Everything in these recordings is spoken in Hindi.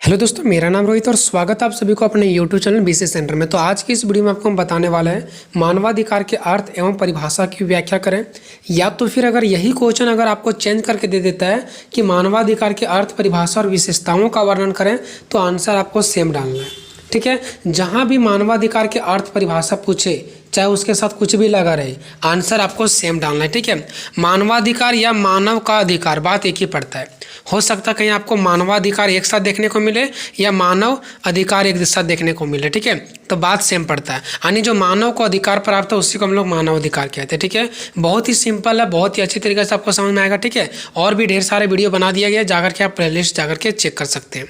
हेलो दोस्तों, मेरा नाम रोहित और स्वागत है आप सभी को अपने यूट्यूब चैनल बीसी सेंटर में। तो आज की इस वीडियो में आपको हम बताने वाले हैं मानवाधिकार के अर्थ एवं परिभाषा की व्याख्या करें, या तो फिर अगर यही क्वेश्चन अगर आपको चेंज करके दे देता है कि मानवाधिकार के अर्थ, परिभाषा और विशेषताओं का वर्णन करें, तो आंसर आपको सेम डालना है। ठीक है, जहाँ भी मानवाधिकार के अर्थ परिभाषा पूछे, चाहे उसके साथ कुछ भी लगा रहे, आंसर आपको सेम डालना है। ठीक है, मानवाधिकार या मानव का अधिकार बात एक ही पड़ता है। हो सकता है कहीं आपको मानवाधिकार एक साथ देखने को मिले या मानव अधिकार एक साथ देखने को मिले। ठीक है, तो बात सेम पड़ता है, यानी जो मानव को अधिकार प्राप्त है उसी को हम लोग मानव अधिकार कहते हैं। ठीक है, बहुत ही सिंपल है, बहुत ही अच्छी तरीके से आपको समझ में आएगा। ठीक है, और भी ढेर सारे वीडियो बना दिया गया, जाकर के आप प्लेलिस्ट जाकर के चेक कर सकते हैं।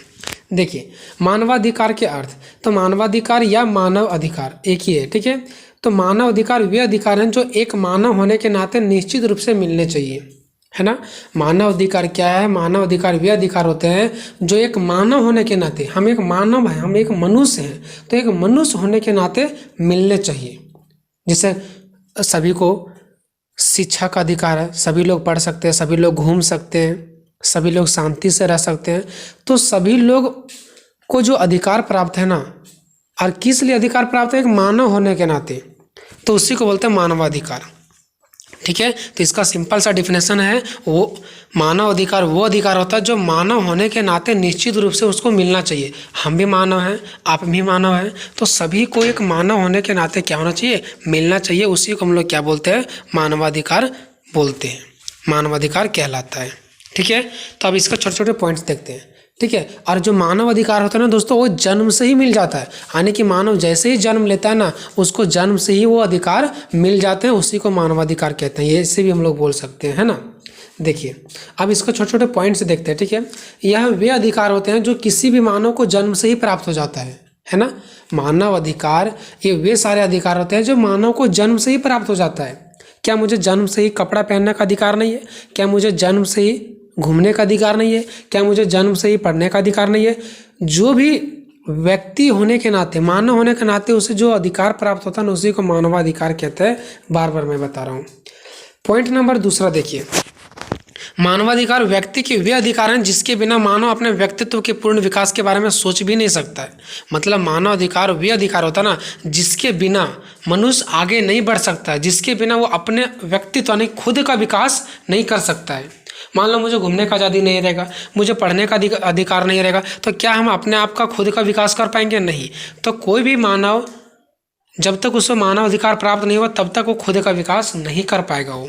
देखिए, मानवाधिकार के अर्थ, तो मानवाधिकार या मानव अधिकार एक ही है। ठीक है, तो मानव अधिकार वे अधिकार हैं जो एक मानव होने के नाते निश्चित रूप से मिलने चाहिए, है ना। मानव अधिकार क्या है? मानव अधिकार वे अधिकार होते हैं जो एक मानव होने के नाते, हम एक मानव हैं, हम एक मनुष्य हैं, तो एक मनुष्य होने के नाते मिलने चाहिए। जैसे सभी को शिक्षा का अधिकार है, सभी लोग पढ़ सकते हैं, सभी लोग घूम सकते हैं, सभी लोग शांति से रह सकते हैं। तो सभी लोग को जो अधिकार प्राप्त है ना, और किस लिए अधिकार प्राप्त है? एक मानव होने के नाते, तो उसी को बोलते हैं मानवाधिकार। ठीक है, तो इसका सिंपल सा डिफिनेशन है, वो मानव अधिकार वो अधिकार होता है जो मानव होने के नाते निश्चित रूप से उसको मिलना चाहिए। हम भी मानव हैं, आप भी मानव हैं, तो सभी को एक मानव होने के नाते क्या होना चाहिए? मिलना चाहिए। उसी को हम लोग क्या बोलते हैं? मानवाधिकार बोलते हैं, मानवाधिकार कहलाता है। ठीक है, तो अब इसका छोटे छोटे पॉइंट्स देखते हैं। ठीक है, और जो मानव अधिकार होता है ना दोस्तों, वो जन्म से ही मिल जाता है, यानी कि मानव जैसे ही जन्म लेता है ना, उसको जन्म से ही वो अधिकार मिल जाते हैं, उसी को मानवाधिकार कहते हैं। ये इससे भी हम लोग बोल सकते हैं, है ना। देखिए, अब इसको छोटे छोटे पॉइंट से देखते हैं। ठीक है, यह वे अधिकार होते हैं जो किसी भी मानव को जन्म से ही प्राप्त हो जाता है ना। मानव अधिकार ये वे सारे अधिकार होते हैं जो मानव को जन्म से ही प्राप्त हो जाता है। क्या मुझे जन्म से ही कपड़ा पहनने का अधिकार नहीं है? क्या मुझे जन्म से ही घूमने का अधिकार नहीं है? क्या मुझे जन्म से ही पढ़ने का अधिकार नहीं है? जो भी व्यक्ति होने के नाते, मानव होने के नाते उसे जो अधिकार प्राप्त होता है ना, उसी को मानवाधिकार कहते हैं। बार बार मैं बता रहा हूँ। पॉइंट नंबर दूसरा देखिए, मानवाधिकार व्यक्ति के वे अधिकार हैं जिसके बिना मानव अपने व्यक्तित्व के पूर्ण विकास के बारे में सोच भी नहीं सकता है। मतलब मानव अधिकार वे अधिकार होता है ना, जिसके बिना मनुष्य आगे नहीं बढ़ सकता है, जिसके बिना वो अपने व्यक्तित्व यानी खुद का विकास नहीं कर सकता है। मान लो मुझे घूमने का आज़ादी नहीं रहेगा, मुझे पढ़ने का अधिकार नहीं रहेगा, तो क्या हम अपने आप का खुद का विकास कर पाएंगे? नहीं। तो कोई भी मानव जब तक उसको मानव अधिकार प्राप्त नहीं हुआ, तब तक वो खुद का विकास नहीं कर पाएगा वो।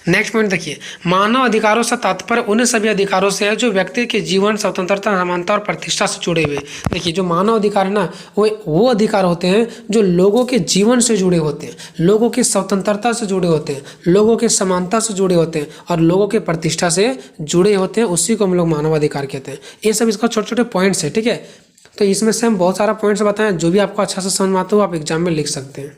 नेक्स्ट पॉइंट देखिए, मानव अधिकारों से तात्पर्य उन सभी अधिकारों से है जो व्यक्ति के जीवन, स्वतंत्रता, समानता और प्रतिष्ठा से जुड़े हुए। देखिए, जो मानव अधिकार है ना, वो अधिकार होते हैं जो लोगों के जीवन से जुड़े होते हैं, लोगों की स्वतंत्रता से जुड़े होते हैं, लोगों के समानता से जुड़े होते हैं और लोगों के प्रतिष्ठा से जुड़े होते हैं। उसी को हम लोग मानवाधिकार कहते हैं। ये सब इसका छोटे छोटे पॉइंट्स है। ठीक है, तो इसमें से हम बहुत सारा पॉइंट्स बताएं, जो भी आपको अच्छा से समझ में आता हो आप एग्जाम में लिख सकते हैं।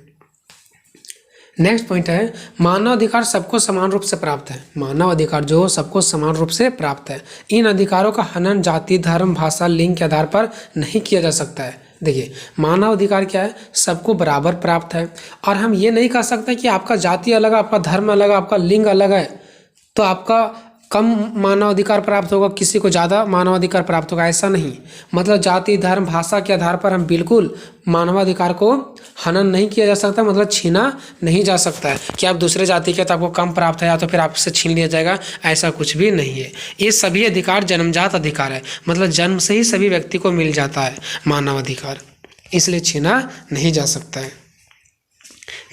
नेक्स्ट पॉइंट है, मानव अधिकार सबको समान रूप से प्राप्त है। मानव अधिकार जो सबको समान रूप से प्राप्त है। इन अधिकारों का हनन जाति, धर्म, भाषा, लिंग के आधार पर नहीं किया जा सकता है। देखिए, मानव अधिकार क्या है? सबको बराबर प्राप्त है, और हम ये नहीं कह सकते कि आपका जाति अलग है, आपका धर्म अलग है, आपका लिंग अलग है, तो आपका कम मानवाधिकार प्राप्त होगा, किसी को ज़्यादा मानवाधिकार प्राप्त होगा, ऐसा नहीं। मतलब जाति, धर्म, भाषा के आधार पर हम बिल्कुल मानवाधिकार को हनन नहीं किया जा सकता, मतलब छीना नहीं जा सकता है कि आप दूसरे जाति के तो आपको कम प्राप्त है या तो फिर आपसे छीन लिया जाएगा, ऐसा कुछ भी नहीं है। ये सभी अधिकार जन्मजात अधिकार है, मतलब जन्म से ही सभी व्यक्ति को मिल जाता है मानवाधिकार, इसलिए छीना नहीं जा सकता है।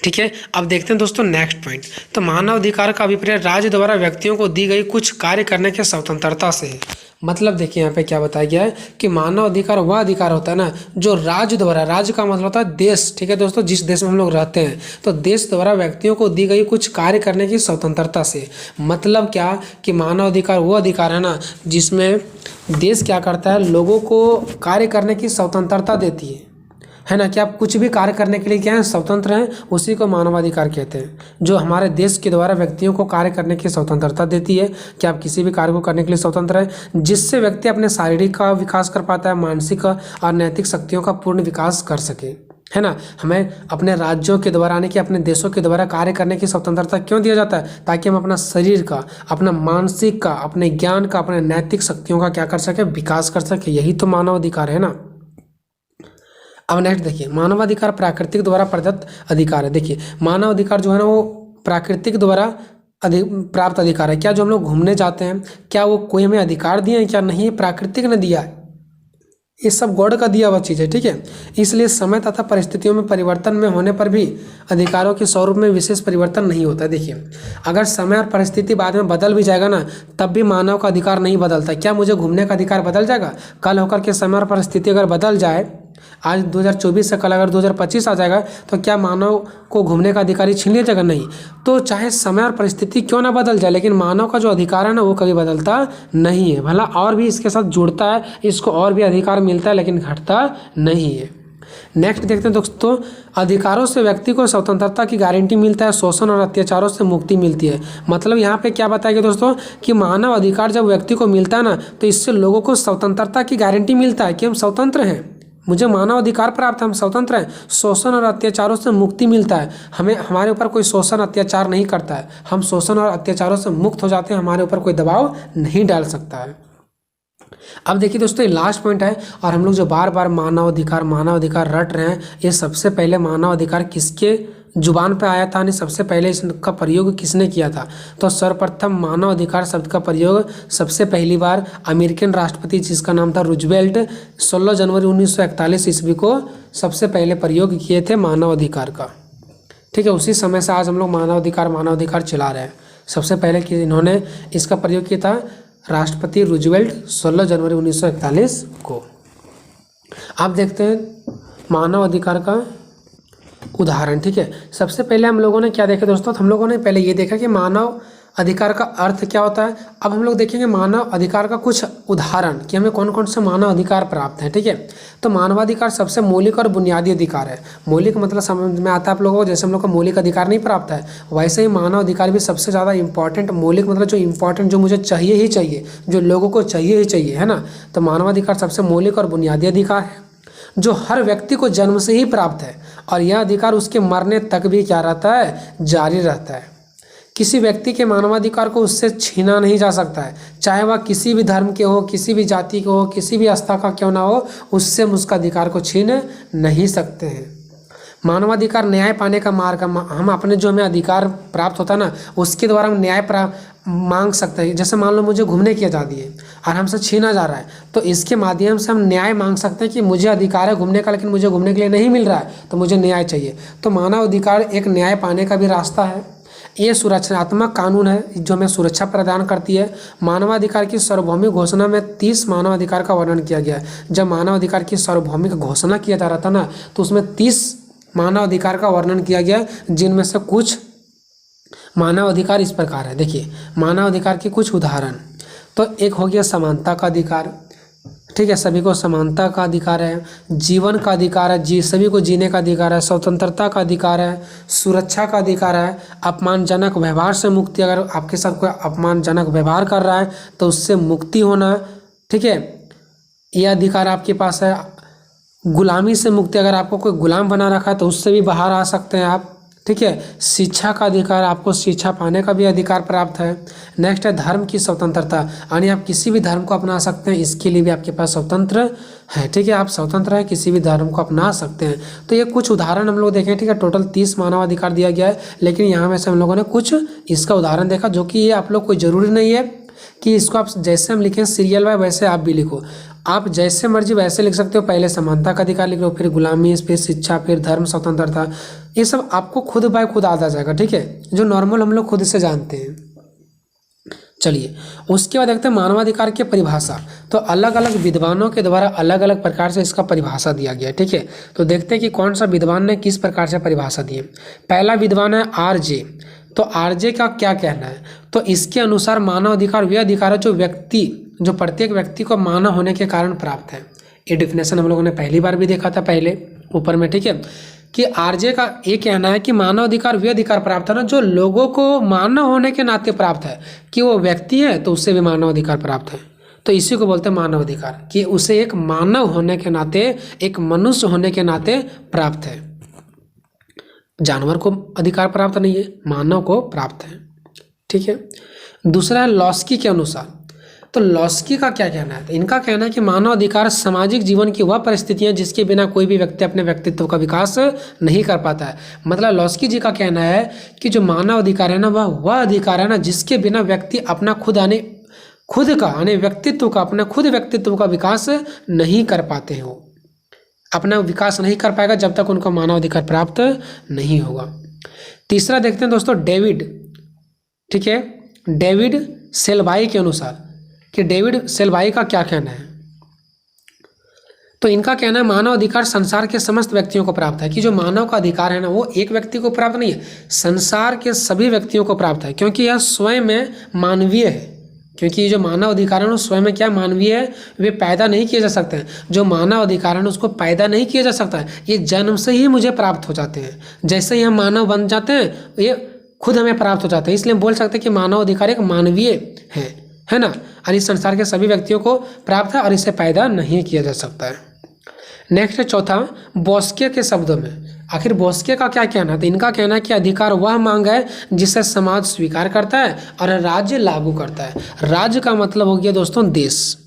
ठीक है, अब देखते हैं दोस्तों नेक्स्ट पॉइंट। तो मानव अधिकार का अभिप्राय राज्य द्वारा व्यक्तियों को दी गई कुछ कार्य करने की स्वतंत्रता से है। मतलब देखिए, यहाँ पे क्या बताया गया है कि मानव अधिकार वह अधिकार होता है ना जो राज्य द्वारा, राज्य का मतलब होता है देश। ठीक है दोस्तों, जिस देश में हम लोग रहते हैं, तो देश द्वारा व्यक्तियों को दी गई कुछ कार्य करने की स्वतंत्रता से। मतलब क्या कि मानव अधिकार वो अधिकार है ना जिसमें देश क्या करता है, लोगों को कार्य करने की स्वतंत्रता देती है ना, कि आप कुछ भी कार्य करने के लिए क्या है, स्वतंत्र हैं, उसी को मानवाधिकार कहते हैं। जो हमारे देश के द्वारा व्यक्तियों को कार्य करने की स्वतंत्रता देती है कि आप किसी भी कार्य को करने के लिए स्वतंत्र हैं, जिससे व्यक्ति अपने शारीरिक का विकास कर पाता है, मानसिक और नैतिक शक्तियों का पूर्ण विकास कर सके। है ना। हमें अपने राज्यों के द्वारा यानी कि अपने देशों के द्वारा कार्य करने की स्वतंत्रता क्यों दिया जाता है? ताकि हम अपना शरीर का, अपना मानसिक का, अपने ज्ञान का, अपने नैतिक शक्तियों का क्या कर सके, विकास कर सके। यही तो मानव अधिकार है ना। अब नेक्स्ट देखिए, मानवाधिकार प्राकृतिक द्वारा प्रदत्त अधिकार है। देखिए मानव अधिकार जो है ना वो प्राकृतिक द्वारा प्राप्त अधिकार है। क्या जो हम लोग घूमने जाते हैं, क्या वो कोई हमें अधिकार दिए हैं? क्या नहीं, ये प्राकृतिक ने दिया है, ये सब गॉड का दिया हुआ चीज़ है, ठीक है। इसलिए समय तथा परिस्थितियों में परिवर्तन में होने पर भी अधिकारों के स्वरूप में विशेष परिवर्तन नहीं होता है। देखिए अगर समय और परिस्थिति बाद में बदल भी जाएगा ना, तब भी मानव का अधिकार नहीं बदलता। क्या मुझे घूमने का अधिकार बदल जाएगा? कल होकर के समय और परिस्थिति अगर बदल जाए, आज 2024 से कल अगर 2025 आ जाएगा, तो क्या मानव को घूमने का अधिकार ही छीन लिया जाएगा? नहीं। तो चाहे समय और परिस्थिति क्यों ना बदल जाए, लेकिन मानव का जो अधिकार है ना वो कभी बदलता नहीं है। भला और भी इसके साथ जुड़ता है, इसको और भी अधिकार मिलता है, लेकिन घटता नहीं है। नेक्स्ट देखते हैं दोस्तों, अधिकारों से व्यक्ति को स्वतंत्रता की गारंटी मिलता है, शोषण और अत्याचारों से मुक्ति मिलती है। मतलब यहाँ पे क्या बताया गया दोस्तों कि मानव अधिकार जब व्यक्ति को मिलता है ना, तो इससे लोगों को स्वतंत्रता की गारंटी मिलता है कि हम स्वतंत्र हैं, मुझे मानव अधिकार प्राप्त है, हम स्वतंत्र हैं। शोषण और अत्याचारों से मुक्ति मिलता है, हमें हमारे ऊपर कोई शोषण अत्याचार नहीं करता है, हम शोषण और अत्याचारों से मुक्त हो जाते हैं, हमारे ऊपर कोई दबाव नहीं डाल सकता है। अब देखिए दोस्तों ये लास्ट पॉइंट है, और हम लोग जो बार बार मानव अधिकार रट रहे हैं, ये सबसे पहले मानव अधिकार किसके जुबान पे आया था, यानी सबसे पहले इसका प्रयोग किसने किया था? तो सर्वप्रथम मानव अधिकार शब्द का प्रयोग सबसे पहली बार अमेरिकन राष्ट्रपति जिसका नाम था रूजवेल्ट 16 जनवरी 1941 ईस्वी को सबसे पहले प्रयोग किए थे मानव अधिकार का, ठीक है। उसी समय से आज हम लोग मानव अधिकार चला रहे हैं। सबसे पहले कि इन्होंने इसका प्रयोग किया था राष्ट्रपति रूजवेल्ट 16 जनवरी 1941 को। आप देखते हैं मानव अधिकार का उदाहरण, ठीक है। सबसे पहले हम लोगों ने क्या देखा दोस्तों, हम लोगों ने पहले ये देखा कि मानव अधिकार का अर्थ क्या होता है। अब हम लोग देखेंगे मानव अधिकार का कुछ उदाहरण कि हमें कौन कौन से मानव अधिकार प्राप्त हैं, ठीक है। तो मानवाधिकार सबसे मौलिक और बुनियादी अधिकार है। मौलिक मतलब समझ में आता है आप लोगों को, जैसे हम लोग को मौलिक अधिकार नहीं प्राप्त है, वैसे ही मानव अधिकार भी सबसे ज़्यादा इंपॉर्टेंट। मौलिक मतलब जो इंपॉर्टेंट, जो मुझे चाहिए ही चाहिए, जो लोगों को चाहिए ही चाहिए, है ना। तो मानवाधिकार सबसे मौलिक और बुनियादी अधिकार है जो हर व्यक्ति को जन्म से ही प्राप्त है, और यह अधिकार उसके मरने तक भी क्या रहता है, जारी रहता है। किसी व्यक्ति के मानवाधिकार को उससे छीना नहीं जा सकता है, चाहे वह किसी भी धर्म के हो, किसी भी जाति के हो, किसी भी आस्था का क्यों ना हो, उससे हम उसका अधिकार को छीन नहीं सकते हैं। मानवाधिकार न्याय पाने का मार्ग, हम अपने जो हमें अधिकार प्राप्त होता है ना, उसके द्वारा हम न्याय मांग सकते हैं। जैसे मान लो मुझे घूमने की आज़ादी है और हमसे छीना जा रहा है, तो इसके माध्यम से हम न्याय मांग सकते हैं कि मुझे अधिकार है घूमने का, लेकिन मुझे घूमने के लिए नहीं मिल रहा है, तो मुझे न्याय चाहिए। तो मानव अधिकार एक न्याय पाने का भी रास्ता है। ये सुरक्षात्मक कानून है जो हमें सुरक्षा प्रदान करती है। मानवाधिकार की सार्वभौमिक घोषणा में 30 मानवाधिकार का वर्णन किया गया है। जब मानवाधिकार की सार्वभौमिक घोषणा किया जा रहा था ना, तो उसमें 30 मानवाधिकार का वर्णन किया गया, जिनमें से कुछ मानव अधिकार इस प्रकार है। देखिए मानव अधिकार के कुछ उदाहरण, तो एक हो गया समानता का अधिकार, ठीक है, सभी को समानता का अधिकार है। जीवन का अधिकार है, सभी को जीने का अधिकार है। स्वतंत्रता का अधिकार है। सुरक्षा का अधिकार है। अपमानजनक व्यवहार से मुक्ति, अगर आपके साथ कोई अपमानजनक व्यवहार कर रहा है तो उससे मुक्ति होना, ठीक है, यह अधिकार आपके पास है। गुलामी से मुक्ति, अगर आपको कोई गुलाम बना रखा है तो उससे भी बाहर आ सकते हैं आप, ठीक है। शिक्षा का अधिकार, आपको शिक्षा पाने का भी अधिकार प्राप्त है। नेक्स्ट है धर्म की स्वतंत्रता, यानी आप किसी भी धर्म को अपना सकते हैं, इसके लिए भी आपके पास स्वतंत्र है, ठीक है, आप स्वतंत्र हैं, किसी भी धर्म को अपना सकते हैं। तो ये कुछ उदाहरण हम लोग देखें, ठीक है। टोटल 30 मानवाधिकार दिया गया है, लेकिन यहाँ में से हम लोगों ने कुछ इसका उदाहरण देखा, जो कि ये आप लोग कोई ज़रूरी नहीं है कि इसको आप जैसे हम लिखें सीरियल वाइज वैसे आप भी लिखो, आप जैसे मर्जी वैसे लिख सकते हो। पहले समानता का अधिकार लिख लो, फिर गुलामी, फिर शिक्षा, फिर धर्म स्वतंत्रता, ये सब आपको खुद बाय खुद आ जाएगा, ठीक है, जो नॉर्मल हम लोग खुद से जानते हैं। चलिए उसके बाद देखते हैं मानवाधिकार की परिभाषा। तो अलग अलग विद्वानों के द्वारा अलग अलग प्रकार से इसका परिभाषा दिया गया है, ठीक है। तो देखते हैं कि कौन सा विद्वान ने किस प्रकार से परिभाषा दी है। पहला विद्वान है आरजे। तो आरजे का क्या कहना है, तो इसके अनुसार मानव अधिकार वे अधिकार है जो प्रत्येक व्यक्ति को मानव होने के कारण प्राप्त है। ये डिफिनेशन हम लोगों ने पहली बार भी देखा था पहले ऊपर में, ठीक है, कि आरजे का ये कहना है कि मानव अधिकार वे अधिकार प्राप्त है ना जो लोगों को मानव होने के नाते प्राप्त है, कि वो व्यक्ति है तो उससे भी मानव अधिकार प्राप्त है। तो इसी को बोलते हैं मानव अधिकार, कि उसे एक मानव होने के नाते, एक मनुष्य होने के नाते प्राप्त है। जानवर को अधिकार प्राप्त नहीं है, मानव को प्राप्त है। ठीक है। दूसरा है लॉस्की के अनुसार। तो लॉस्की का क्या कहना है? तो इनका कहना है कि मानव अधिकार सामाजिक जीवन की वह परिस्थितियां जिसके बिना कोई भी व्यक्ति अपने व्यक्तित्व का विकास नहीं कर पाता है। मतलब लॉस्की जी का कहना है कि जो मानव अधिकार है ना, वह अधिकार है ना जिसके बिना व्यक्ति अपना व्यक्तित्व का विकास नहीं कर पाते हो। अपना विकास नहीं कर पाएगा जब तक उनको मानव अधिकार प्राप्त नहीं होगा। तीसरा देखते हैं दोस्तों डेविड, ठीक है, डेविड सेल्बाई के अनुसार, कि डेविड सेल्बाई का क्या कहना है। तो इनका कहना है मानव अधिकार संसार के समस्त व्यक्तियों को प्राप्त है, कि जो मानव का अधिकार है ना वो एक व्यक्ति को प्राप्त नहीं है, संसार के सभी व्यक्तियों को प्राप्त है, क्योंकि यह स्वयं में मानवीय है। क्योंकि ये जो मानव अधिकार है वो स्वयं में क्या मानवीय है, वे पैदा नहीं किए जा सकते हैं। जो मानव अधिकार है उसको पैदा नहीं किया जा सकता है, ये जन्म से ही मुझे प्राप्त हो जाते हैं। जैसे ही हम मानव बन जाते हैं ये खुद हमें प्राप्त हो जाते हैं। इसलिए हम बोल सकते हैं कि मानव अधिकार एक मानवीय है ना, और इस संसार के सभी व्यक्तियों को प्राप्त है और इसे पैदा नहीं किया जा सकता है। नेक्स्ट है चौथा, बोस्के के शब्दों में। आखिर बोस्के का क्या कहना है? तो इनका कहना है कि अधिकार वह मांग है जिसे समाज स्वीकार करता है और राज्य लागू करता है। राज्य का मतलब हो गया दोस्तों देश,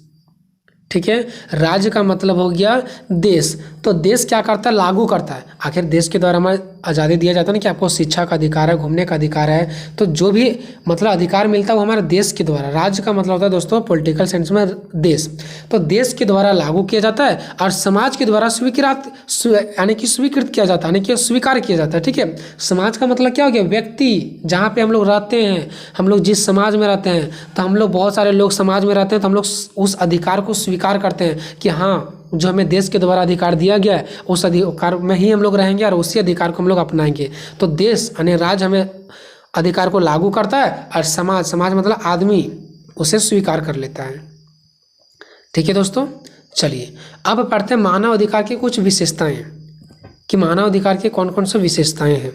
ठीक है, राज्य का मतलब हो गया देश। तो देश क्या करता है? लागू करता है। आखिर देश के द्वारा हमें आज़ादी दिया जाता है ना, कि आपको शिक्षा का अधिकार है, घूमने का अधिकार है, तो जो भी मतलब अधिकार मिलता है वो हमारे देश के द्वारा। राज्य का मतलब होता है दोस्तों पॉलिटिकल सेंस में देश, तो देश के द्वारा लागू किया जाता है और समाज के द्वारा यानी कि स्वीकृत किया जाता है, यानी कि स्वीकार किया जाता है। ठीक है, समाज का मतलब क्या हो गया? व्यक्ति, जहाँ पे हम लोग रहते हैं, हम लोग जिस समाज में रहते हैं, तो हम लोग बहुत सारे लोग समाज में रहते हैं, तो हम लोग उस अधिकार को स्वीकार करते हैं कि हाँ जो हमें देश के द्वारा अधिकार दिया गया है उस अधिकार में ही हम लोग रहेंगे और उसी अधिकार को हम लोग अपनाएंगे। तो देश यानी राज्य हमें अधिकार को लागू करता है और समाज मतलब आदमी उसे स्वीकार कर लेता है। ठीक है दोस्तों, चलिए अब पढ़ते हैं मानव अधिकार की कुछ विशेषताएं, कि मानव अधिकार की कौन कौन सी विशेषताएं हैं।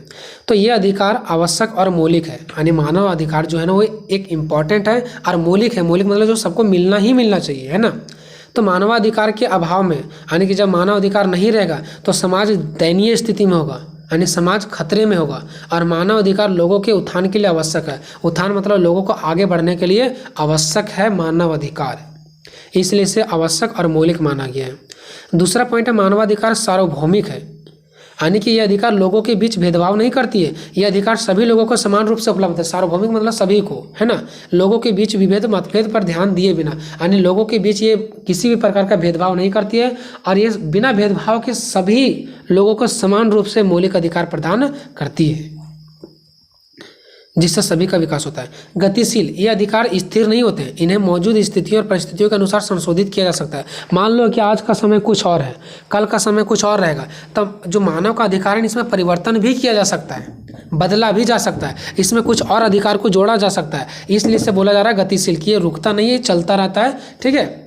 तो ये अधिकार आवश्यक और मौलिक है, यानी मानव अधिकार जो है ना वो एक इम्पॉर्टेंट है और मौलिक है। मौलिक मतलब जो सबको मिलना ही मिलना चाहिए, है ना। तो मानवाधिकार के अभाव में, यानी कि जब मानव अधिकार नहीं रहेगा तो समाज दयनीय स्थिति में होगा, यानी समाज खतरे में होगा। और मानव अधिकार लोगों के उत्थान के लिए आवश्यक है। उत्थान मतलब लोगों को आगे बढ़ने के लिए आवश्यक है मानव अधिकार, इसलिए इसे आवश्यक और मौलिक माना गया है। दूसरा पॉइंट है मानवाधिकार सार्वभौमिक है, यानी कि यह अधिकार लोगों के बीच भेदभाव नहीं करती है। यह अधिकार सभी लोगों को समान रूप से उपलब्ध है। सार्वभौमिक मतलब सभी को, है ना, लोगों के बीच विभेद मतभेद पर ध्यान दिए बिना, यानी लोगों के बीच ये किसी भी प्रकार का भेदभाव नहीं करती है और ये बिना भेदभाव के सभी लोगों को समान रूप से मौलिक अधिकार प्रदान करती है, जिससे सभी का विकास होता है। गतिशील, ये अधिकार स्थिर नहीं होते हैं, इन्हें मौजूद स्थितियों और परिस्थितियों के अनुसार संशोधित किया जा सकता है। मान लो कि आज का समय कुछ और है, कल का समय कुछ और रहेगा, तब जो मानव का अधिकार है इसमें परिवर्तन भी किया जा सकता है, बदला भी जा सकता है, इसमें कुछ और अधिकार को जोड़ा जा सकता है। इसलिए इसे बोला जा रहा है गतिशील, कि ये रुकता नहीं है, चलता रहता है। ठीक है।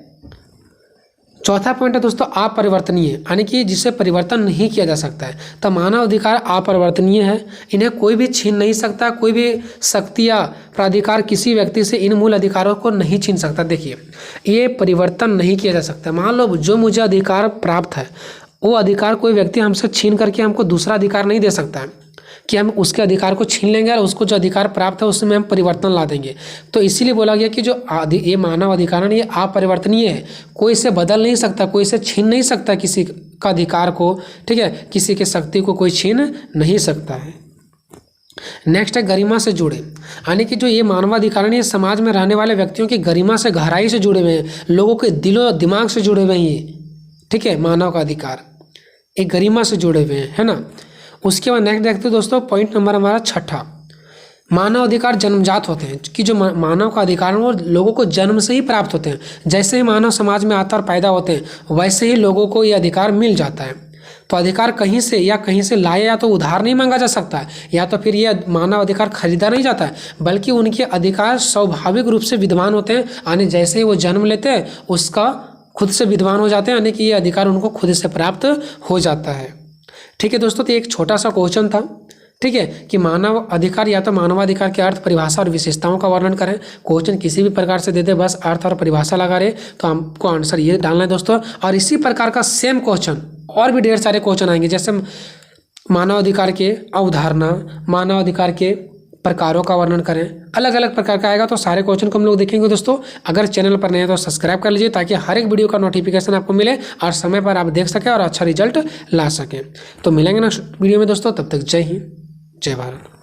चौथा पॉइंट है दोस्तों अपरिवर्तनीय, यानी कि जिसे परिवर्तन नहीं किया जा सकता है। तो मानव अधिकार अपरिवर्तनीय है, इन्हें कोई भी छीन नहीं सकता, कोई भी शक्ति या प्राधिकार किसी व्यक्ति से इन मूल अधिकारों को नहीं छीन सकता। देखिए ये परिवर्तन नहीं किया जा सकता। मान लो जो मुझे अधिकार प्राप्त है वो अधिकार कोई व्यक्ति हमसे छीन करके हमको दूसरा अधिकार नहीं दे सकता है, कि हम उसके अधिकार को छीन लेंगे और उसको जो अधिकार प्राप्त है उसमें हम परिवर्तन ला देंगे। तो इसीलिए बोला गया कि जो ये मानव अधिकार है ये अपरिवर्तनीय है, कोई इसे बदल नहीं सकता, कोई इसे छीन नहीं सकता किसी का अधिकार को। ठीक है, किसी की शक्ति को कोई छीन नहीं सकता है। नेक्स्ट है गरिमा से जुड़े, यानी कि जो ये मानवाधिकार है ये समाज में रहने वाले व्यक्तियों की गरिमा से गहराई से जुड़े हुए हैं, लोगों के दिलो दिमाग से जुड़े हुए हैं ये। ठीक है, मानव का अधिकार एक गरिमा से जुड़े हुए हैं, है ना। उसके बाद नेक्स्ट देखते हैं दोस्तों पॉइंट नंबर हमारा छठा, मानव अधिकार जन्मजात होते हैं, कि जो मानव का अधिकार है वो लोगों को जन्म से ही प्राप्त होते हैं। जैसे ही मानव समाज में आता और पैदा होते हैं वैसे ही लोगों को ये अधिकार मिल जाता है। तो अधिकार कहीं से लाए या तो उधार नहीं मांगा जा सकता है, या तो फिर ये मानव अधिकार खरीदा नहीं जाता है, बल्कि उनके अधिकार स्वाभाविक रूप से विद्यमान होते हैं। यानी जैसे ही वो जन्म लेते हैं उसका खुद से विद्यमान हो जाते हैं, यानी कि ये अधिकार उनको खुद से प्राप्त हो जाता है। ठीक है दोस्तों, तो एक छोटा सा क्वेश्चन था ठीक है, कि मानव अधिकार या तो मानवाधिकार के अर्थ, परिभाषा और विशेषताओं का वर्णन करें। क्वेश्चन किसी भी प्रकार से दे दे, बस अर्थ और परिभाषा लगा रहे तो हमको आंसर ये डालना है दोस्तों। और इसी प्रकार का सेम क्वेश्चन और भी ढेर सारे क्वेश्चन आएंगे, जैसे मानवाधिकार के अवधारणा, मानवाधिकार के प्रकारों का वर्णन करें, अलग अलग प्रकार का आएगा। तो सारे क्वेश्चन को हम लोग देखेंगे दोस्तों। अगर चैनल पर नए हैं तो सब्सक्राइब कर लीजिए ताकि हर एक वीडियो का नोटिफिकेशन आपको मिले और समय पर आप देख सकें और अच्छा रिजल्ट ला सकें। तो मिलेंगे नेक्स्ट वीडियो में दोस्तों, तब तक जय हिंद, जय भारत।